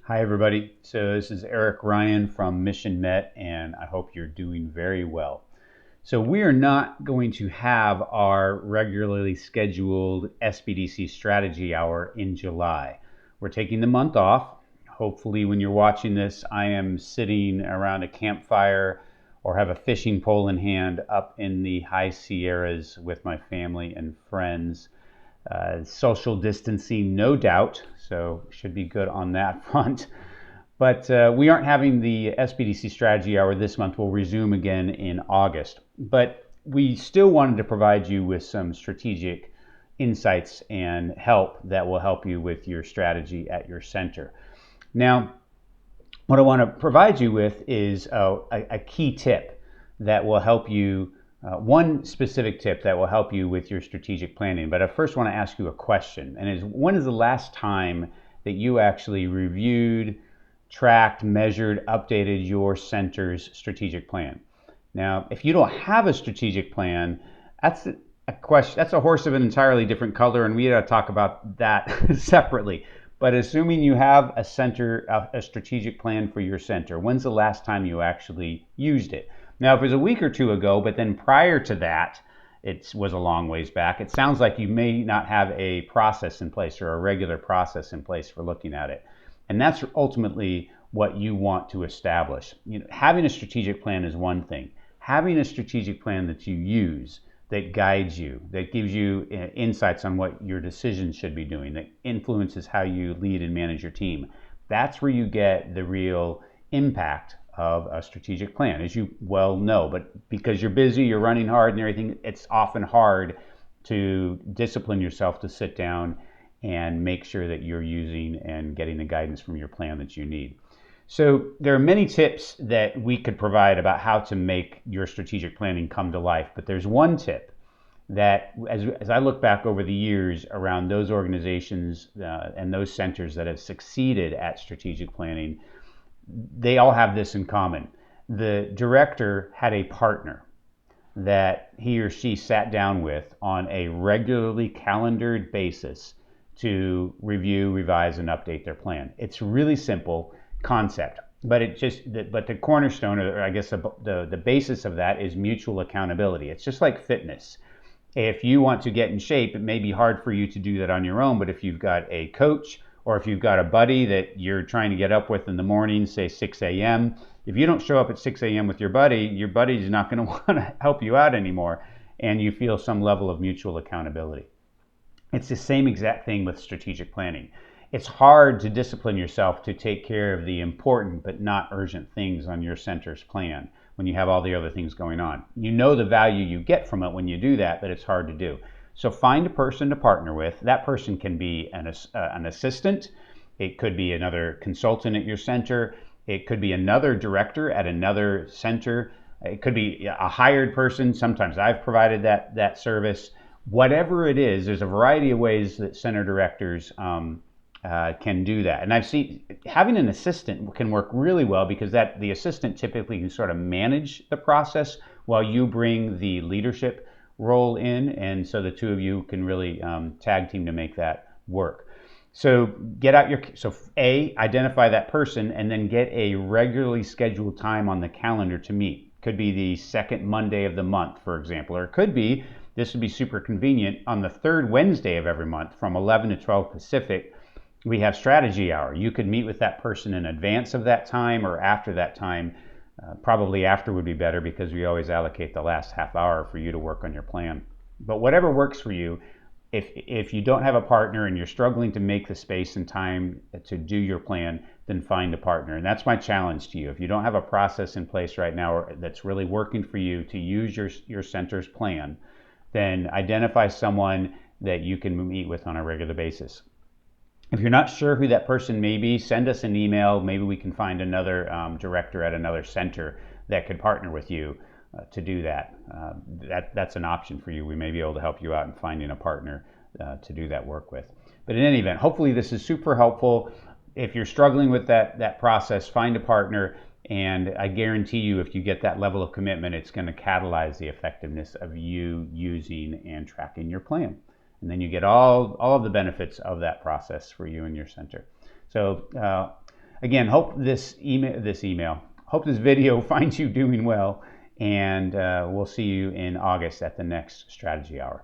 Hi, everybody. So, this is Eric Ryan from Mission Met, and I hope you're doing very well. So, we are not going to have our regularly scheduled SBDC strategy hour in July. We're taking the month off. Hopefully, when you're watching this, I am sitting around a campfire or have a fishing pole in hand up in the high Sierras with my family and friends. Social distancing, no doubt, so should be good on that front. But we aren't having the SBDC strategy hour this month. We'll resume again in August. But we still wanted to provide you with some strategic insights and help that will help you with your strategy at your center. Now, what I want to provide you with is a key tip that will help you, one specific tip that will help you with your strategic planning. But I first want to ask you a question, and is when is the last time that you actually reviewed, tracked, measured, updated your center's strategic plan? Now, if you don't have a strategic plan, that's a question. That's a horse of an entirely different color, and we got to talk about that separately. But assuming you have a strategic plan for your center, when's the last time you actually used it? Now, if it was a week or two ago, but then prior to that, it was a long ways back, it sounds like you may not have a process in place or a regular process in place for looking at it. And that's ultimately what you want to establish. Having a strategic plan is one thing. Having a strategic plan that you use, that guides you, that gives you insights on what your decisions should be doing, that influences how you lead and manage your team. That's where you get the real impact of a strategic plan, as you well know. But because you're busy, you're running hard and everything, it's often hard to discipline yourself to sit down and make sure that you're using and getting the guidance from your plan that you need. So there are many tips that we could provide about how to make your strategic planning come to life, but there's one tip that, as I look back over the years around those organizations and those centers that have succeeded at strategic planning, they all have this in common. The director had a partner that he or she sat down with on a regularly calendared basis to review, revise, and update their plan. It's really simple concept, but the cornerstone, or I guess the basis of that, is mutual accountability. It's just like fitness. If you want to get in shape, it may be hard for you to do that on your own, but if you've got a coach or if you've got a buddy that you're trying to get up with in the morning, say 6 a.m., if you don't show up at 6 a.m. with your buddy's not going to want to help you out anymore, and you feel some level of mutual accountability. It's the same exact thing with strategic planning. It's hard to discipline yourself to take care of the important but not urgent things on your center's plan when you have all the other things going on. You know the value you get from it when you do that, but it's hard to do. So find a person to partner with. That person can be an assistant. It could be another consultant at your center. It could be another director at another center. It could be a hired person. Sometimes I've provided that service. Whatever it is, there's a variety of ways that center directors can do that. And I've seen having an assistant can work really well because the assistant typically can sort of manage the process while you bring the leadership role in, and so the two of you can really tag team to make that work. So identify that person, and then get a regularly scheduled time on the calendar to meet. Could be the second Monday of the month, for example, or it could be, this would be super convenient, on the third Wednesday of every month from 11 to 12 Pacific, we have strategy hour. You could meet with that person in advance of that time or after that time. Probably after would be better because we always allocate the last half hour for you to work on your plan. But whatever works for you, if you don't have a partner and you're struggling to make the space and time to do your plan, then find a partner. And that's my challenge to you. If you don't have a process in place right now that's really working for you to use your center's plan, then identify someone that you can meet with on a regular basis. If you're not sure who that person may be, send us an email. Maybe we can find another director at another center that could partner with you to do that. That's an option for you. We may be able to help you out in finding a partner to do that work with. But in any event, hopefully this is super helpful. If you're struggling with that process, find a partner, and I guarantee you if you get that level of commitment, it's going to catalyze the effectiveness of you using and tracking your plan. And then you get all of the benefits of that process for you and your center. So again, hope hope this video finds you doing well, and we'll see you in August at the next strategy hour.